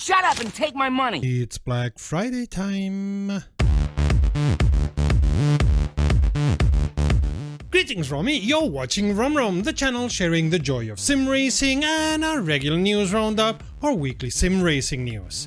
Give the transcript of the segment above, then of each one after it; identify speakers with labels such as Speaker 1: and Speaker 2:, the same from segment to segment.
Speaker 1: Shut up and take my money!
Speaker 2: It's Black Friday time. Greetings from me, you're watching Raceroom, the channel sharing the joy of sim racing and our regular news roundup, our weekly sim racing news.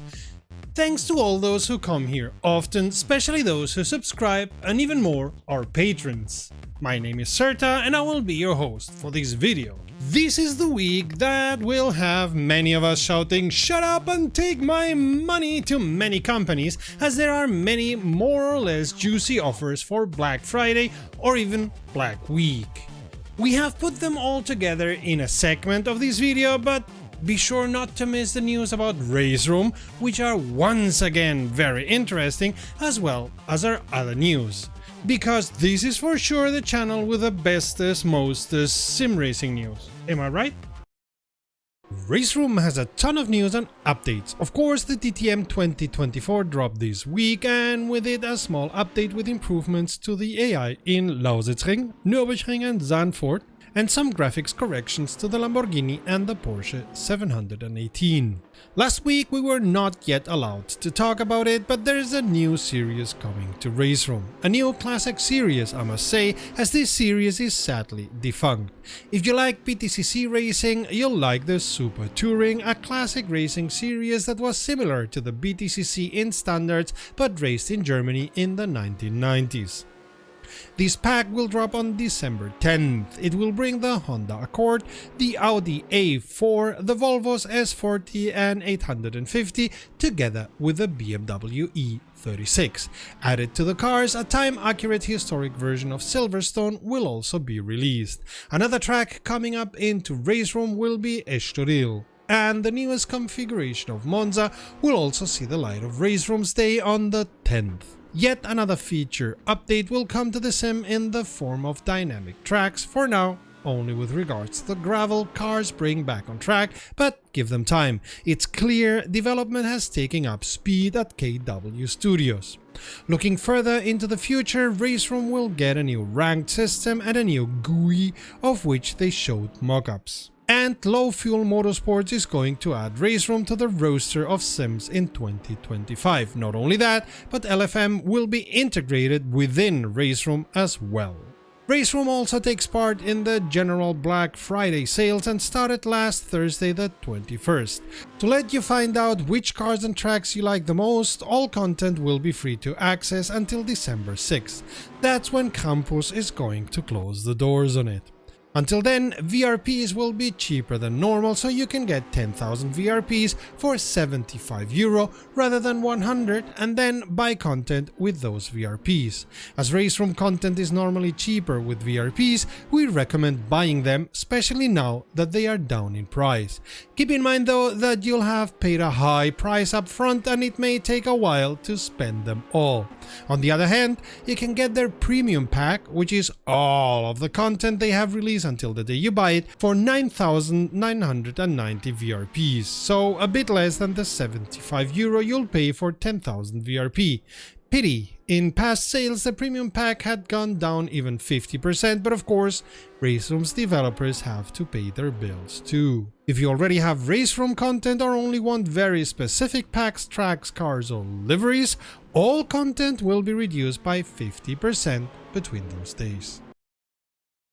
Speaker 2: Thanks to all those who come here often, especially those who subscribe, and even more, our patrons. My name is Serta and I will be your host for this video. This is the week that will have many of us shouting "shut up and take my money" to many companies, as there are many more or less juicy offers for Black Friday or even Black Week. We have put them all together in a segment of this video, but be sure not to miss the news about Raceroom, which are once again very interesting, as well as our other news. Because this is for sure the channel with the bestest, mostest sim racing news. Am I right? Raceroom has a ton of news and updates. Of course, the DTM 2024 dropped this week, and with it a small update with improvements to the AI in Lausitzring, Nürburgring and Zandvoort, and some graphics corrections to the Lamborghini and the Porsche 718. Last week we were not yet allowed to talk about it, but there is a new series coming to Raceroom. A new classic series, I must say, as this series is sadly defunct. If you like BTCC racing, you'll like the Super Touring, a classic racing series that was similar to the BTCC in standards but raced in Germany in the 1990s. This pack will drop on December 10th. It will bring the Honda Accord, the Audi A4, the Volvos S40 and 850 together with the BMW E36. Added to the cars, a time-accurate historic version of Silverstone will also be released. Another track coming up into Raceroom will be Estoril. And the newest configuration of Monza will also see the light of Raceroom's Day on the 10th. Yet another feature update will come to the sim in the form of dynamic tracks, for now only with regards to the gravel cars bring back on track, but give them time. It's clear development has taken up speed at KW Studios. Looking further into the future, Raceroom will get a new ranked system and a new GUI, of which they showed mock-ups. And Low Fuel Motorsports is going to add Raceroom to the roster of sims in 2025. Not only that, but LFM will be integrated within Raceroom as well. Raceroom also takes part in the general Black Friday sales and started last Thursday the 21st. To let you find out which cars and tracks you like the most, all content will be free to access until December 6th. That's when Cammus is going to close the doors on it. Until then, VRPs will be cheaper than normal, so you can get 10,000 VRPs for €75 rather than 100 and then buy content with those VRPs. As Raceroom content is normally cheaper with VRPs, we recommend buying them, especially now that they are down in price. Keep in mind though that you'll have paid a high price up front and it may take a while to spend them all. On the other hand, you can get their premium pack, which is all of the content they have released until the day you buy it, for 9,990 VRPs, so a bit less than the €75 you'll pay for 10,000 VRP. Pity, in past sales the premium pack had gone down even 50%, but of course Raceroom's developers have to pay their bills too. If you already have Raceroom content or only want very specific packs, tracks, cars or liveries, all content will be reduced by 50% between those days.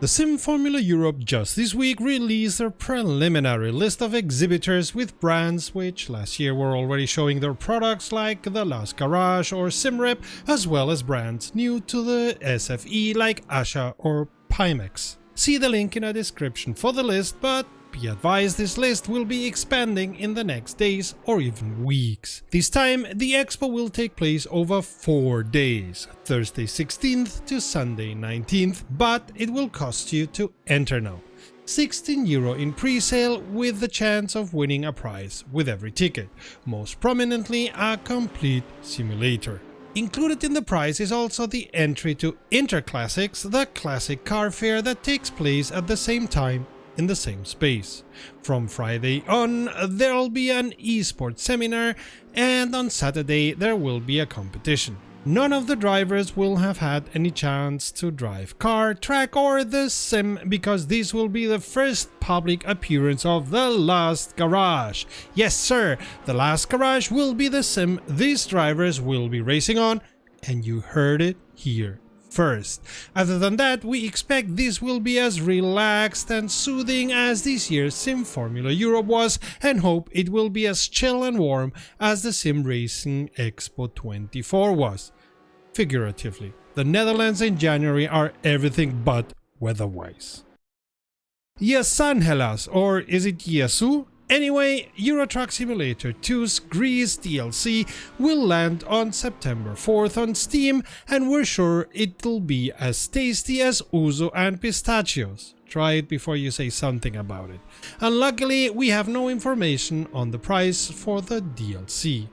Speaker 2: The Sim Formula Europe just this week released their preliminary list of exhibitors with brands which last year were already showing their products like the Last Garage or SimRep, as well as brands new to the SFE like Asha or Pimax. See the link in the description for the list, but be advised this list will be expanding in the next days or even weeks. This time the expo will take place over 4 days, Thursday 16th to Sunday 19th, but it will cost you to enter now. €16 in pre-sale with the chance of winning a prize with every ticket, most prominently a complete simulator. Included in the prize is also the entry to Interclassics, the classic car fair that takes place at the same time in the same space. From Friday on, there'll be an esports seminar, and on Saturday there will be a competition. None of the drivers will have had any chance to drive car, track or the sim because this will be the first public appearance of The Last Garage. Yes sir, The Last Garage will be the sim these drivers will be racing on, and you heard it here first. Other than that, we expect this will be as relaxed and soothing as this year's Sim Formula Europe was, and hope it will be as chill and warm as the Sim Racing Expo 24 was. Figuratively, the Netherlands in January are everything but weather-wise. Yasan Hellas, or is it Yasu? Anyway, Euro Truck Simulator 2's Greece DLC will land on September 4th on Steam, and we're sure it'll be as tasty as ouzo and pistachios. Try it before you say something about it. Unluckily, we have no information on the price for the DLC.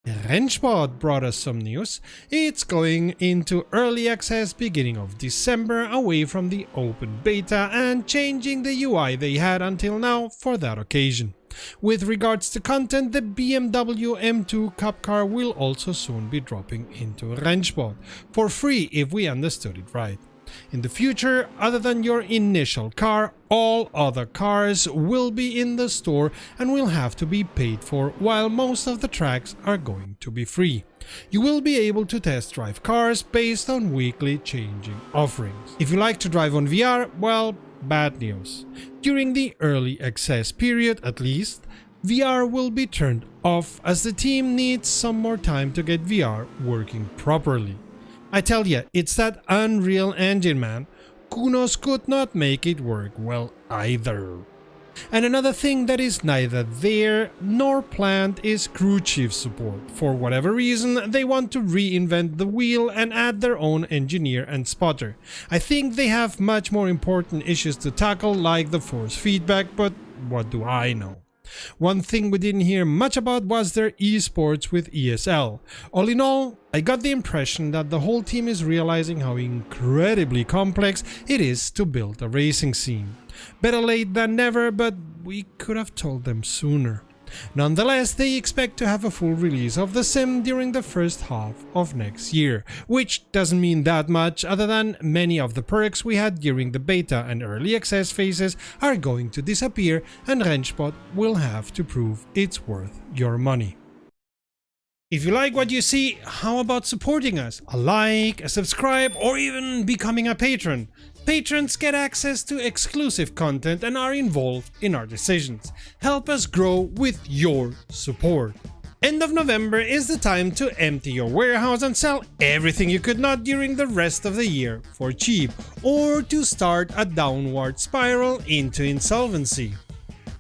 Speaker 2: Rennsport brought us some news. It's going into early access beginning of December, away from the open beta and changing the UI they had until now for that occasion. With regards to content, the BMW M2 Cup car will also soon be dropping into Rennsport, for free if we understood it right. In the future, other than your initial car, all other cars will be in the store and will have to be paid for, while most of the tracks are going to be free. You will be able to test drive cars based on weekly changing offerings. If you like to drive on VR, well, bad news. During the early access period at least, VR will be turned off as the team needs some more time to get VR working properly. I tell ya, it's that Unreal Engine, man. Kunos could not make it work well either. And another thing that is neither there nor planned is crew chief support. For whatever reason, they want to reinvent the wheel and add their own engineer and spotter. I think they have much more important issues to tackle, like the force feedback, but what do I know? One thing we didn't hear much about was their esports with ESL. All in all, I got the impression that the whole team is realizing how incredibly complex it is to build a racing scene. Better late than never, but we could have told them sooner. Nonetheless, they expect to have a full release of the sim during the first half of next year, which doesn't mean that much other than many of the perks we had during the beta and early access phases are going to disappear, and Rennsport will have to prove it's worth your money. If you like what you see, how about supporting us? A like, a subscribe, or even becoming a patron? Patrons get access to exclusive content and are involved in our decisions. Help us grow with your support. End of November is the time to empty your warehouse and sell everything you could not during the rest of the year for cheap, or to start a downward spiral into insolvency.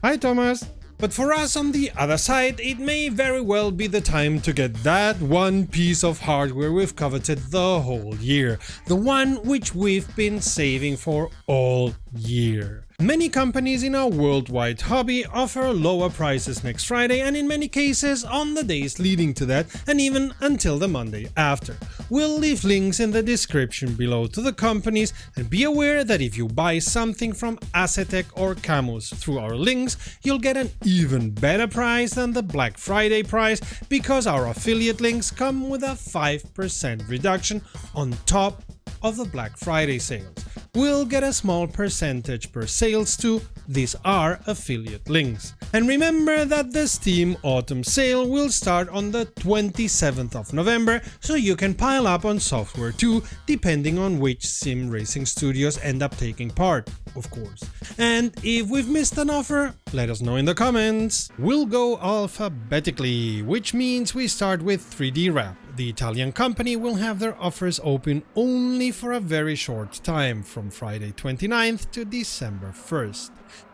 Speaker 2: Hi Thomas! But for us on the other side, it may very well be the time to get that one piece of hardware we've coveted the whole year, the one which we've been saving for all year. Many companies in our worldwide hobby offer lower prices next Friday, and in many cases on the days leading to that, and even until the Monday after. We'll leave links in the description below to the companies, and be aware that if you buy something from Asetek or Cammus through our links, you'll get an even better price than the Black Friday price, because our affiliate links come with a 5% reduction on top of the Black Friday sales. We'll get a small percentage per sales too. These are affiliate links. And remember that the Steam Autumn Sale will start on the 27th of November, so you can pile up on software too, depending on which sim racing studios end up taking part, of course. And if we've missed an offer, let us know in the comments. We'll go alphabetically, which means we start with 3D Wrap. The Italian company will have their offers open only for a very short time, from Friday 29th to December 1st.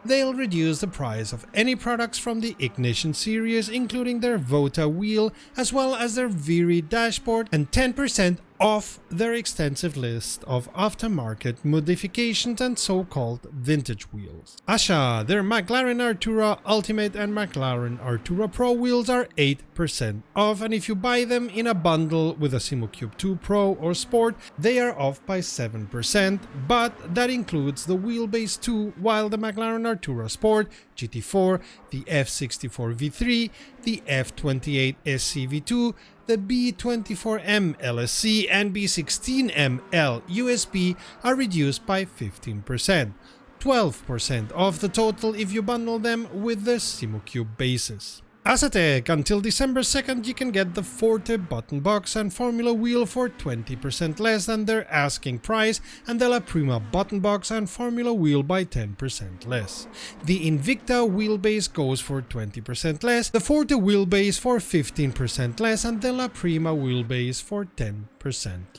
Speaker 2: They'll reduce the price of any products from the Ignition series, including their Vota wheel, as well as their Viri dashboard, and 10% off their extensive list of aftermarket modifications and so-called vintage wheels. Asha, their McLaren Artura Ultimate and McLaren Artura Pro wheels are 8% off, and if you buy them in a bundle with a Simocube 2 Pro or Sport, they are off by 7%, but that includes the wheelbase too, while the McLaren Artura Sport, GT4, the F64 V3, the F28 SC V2, the B24M LSC and B16M L USB are reduced by 15%, 12% of the total if you bundle them with the SimuCube bases. Asetek, until December 2nd you can get the Forte button box and Formula wheel for 20% less than their asking price, and the La Prima button box and Formula wheel by 10% less. The Invicta wheelbase goes for 20% less, the Forte wheelbase for 15% less, and the La Prima wheelbase for 10%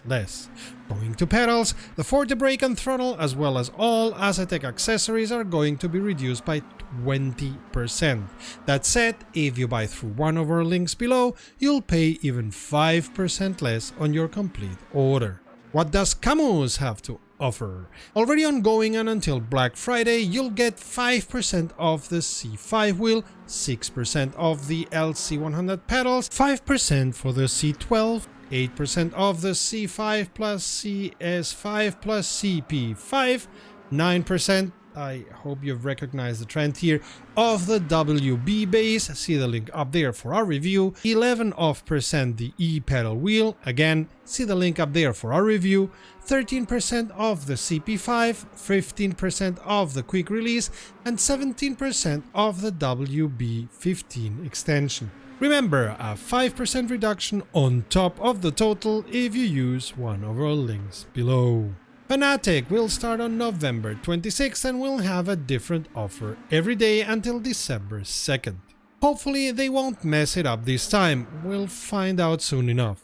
Speaker 2: less. Going to pedals, the Forte brake and throttle as well as all Asetek accessories are going to be reduced by 20%. That said, if you buy through one of our links below, you'll pay even 5% less on your complete order. What does Cammus have to offer? Already ongoing and until Black Friday, you'll get 5% off the C5 wheel, 6% off the LC100 pedals, 5% for the C12, 8% off the C5 plus CS5 plus CP5, 9%, I hope you've recognized the trend here, of the WB base, see the link up there for our review, 11% the E-pedal wheel, again, see the link up there for our review, 13% off the CP5, 15% off the quick release, and 17% off the WB15 extension. Remember, a 5% reduction on top of the total if you use one of our links below. Fanatic will start on November 26th and will have a different offer every day until December 2nd. Hopefully they won't mess it up this time, we'll find out soon enough.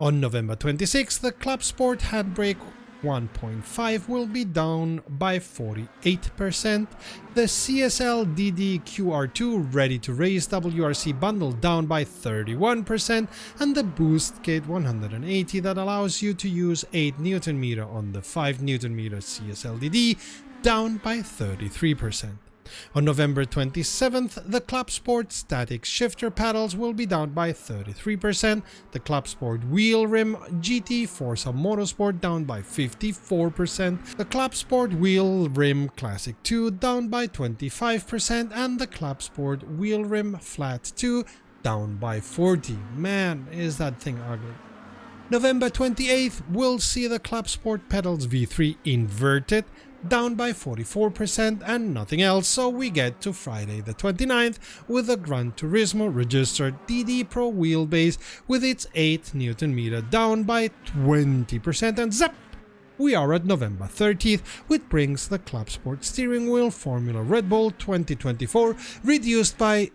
Speaker 2: On November 26th, the Club Sport Handbrake 1.5 will be down by 48%, the CSL DD QR2 Ready to Race WRC bundle down by 31%, and the Boost Kit 180 that allows you to use 8 Nm on the 5 Nm CSL DD down by 33%. On November 27th, the Club Sport static shifter paddles will be down by 33%, the Club Sport wheel rim GT Forza Motorsport down by 54%, the Club Sport wheel rim Classic 2 down by 25%, and the Club Sport wheel rim Flat 2 down by 40%. Man, is that thing ugly. November 28th will see the Club Sport pedals V3 inverted down by 44% and nothing else, so we get to Friday the 29th with the Gran Turismo registered DD Pro wheelbase with its 8 Nm down by 20%, and zap! We are at November 30th, which brings the Club Sport steering wheel Formula Red Bull 2024 reduced by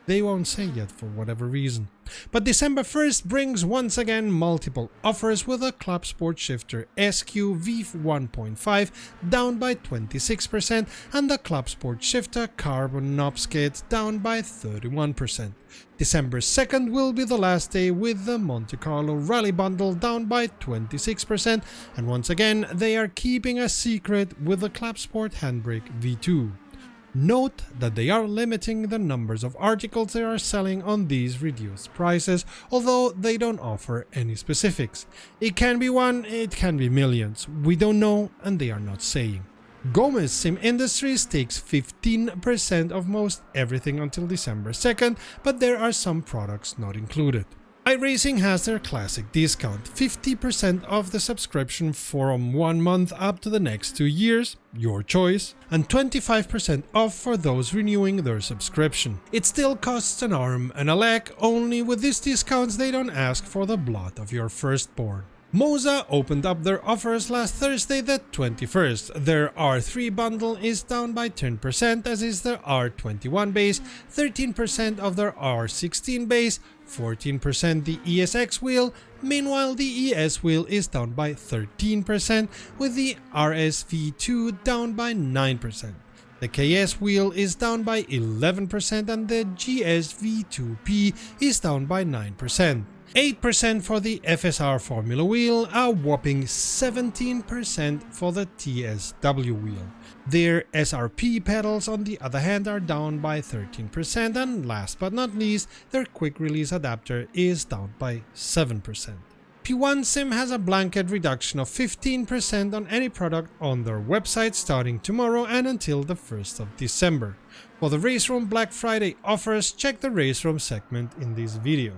Speaker 2: they won't say yet for whatever reason. But December 1st brings once again multiple offers with a Club Sport Shifter SQ V1.5 down by 26% and the Club Sport Shifter Carbon Knobs Kit down by 31%. December 2nd will be the last day with the Monte Carlo Rally Bundle down by 26%, and once again they are keeping a secret with the Club Sport Handbrake V2. Note that they are limiting the numbers of articles they are selling on these reduced prices, although they don't offer any specifics. It can be one, it can be millions, we don't know and they are not saying. Gomez Sim Industries takes 15% of most everything until December 2nd, but there are some products not included. iRacing has their classic discount, 50% off the subscription from 1 month up to the next 2 years, your choice, and 25% off for those renewing their subscription. It still costs an arm and a leg, only with these discounts they don't ask for the blood of your firstborn. Moza opened up their offers last Thursday the 21st. Their R3 bundle is down by 10%, as is their R21 base, 13% of their R16 base, 14% the ESX wheel, meanwhile the ES wheel is down by 13%, with the RSV2 down by 9%. The KS wheel is down by 11% and the GSV2P is down by 9%. 8% for the FSR Formula wheel, a whopping 17% for the TSW wheel. Their SRP pedals on the other hand are down by 13%, and last but not least, their quick release adapter is down by 7%. P1 Sim has a blanket reduction of 15% on any product on their website starting tomorrow and until the 1st of December. For the Raceroom Black Friday offers, check the Raceroom segment in this video.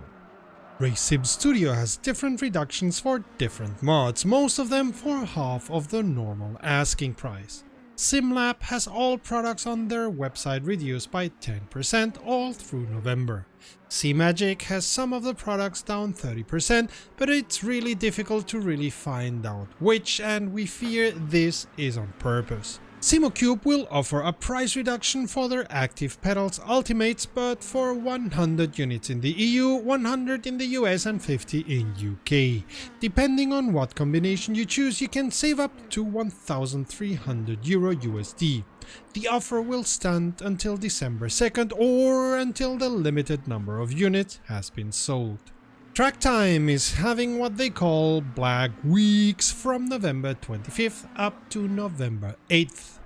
Speaker 2: Racesim Studio has different reductions for different mods, most of them for half of the normal asking price. SimLab has all products on their website reduced by 10% all through November. SeaMagic has some of the products down 30%, but it's really difficult to really find out which, and we fear this is on purpose. Simocube will offer a price reduction for their active pedals ultimates, but for 100 units in the EU, 100 in the US and 50 in UK. Depending on what combination you choose, you can save up to €1,300 USD. The offer will stand until December 2nd or until the limited number of units has been sold. Track Time is having what they call Black Weeks from November 25th up to November 8th.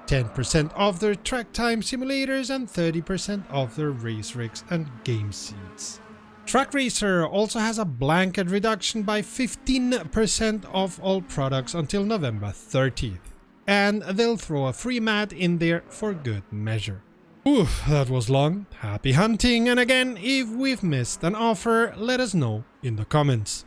Speaker 2: 10% off their Track Time simulators and 30% off their race rigs and game seats. Track Racer also has a blanket reduction by 15% off all products until November 30th. And they'll throw a free mat in there for good measure. Oof, that was long. Happy hunting, and again, if we've missed an offer, let us know in the comments.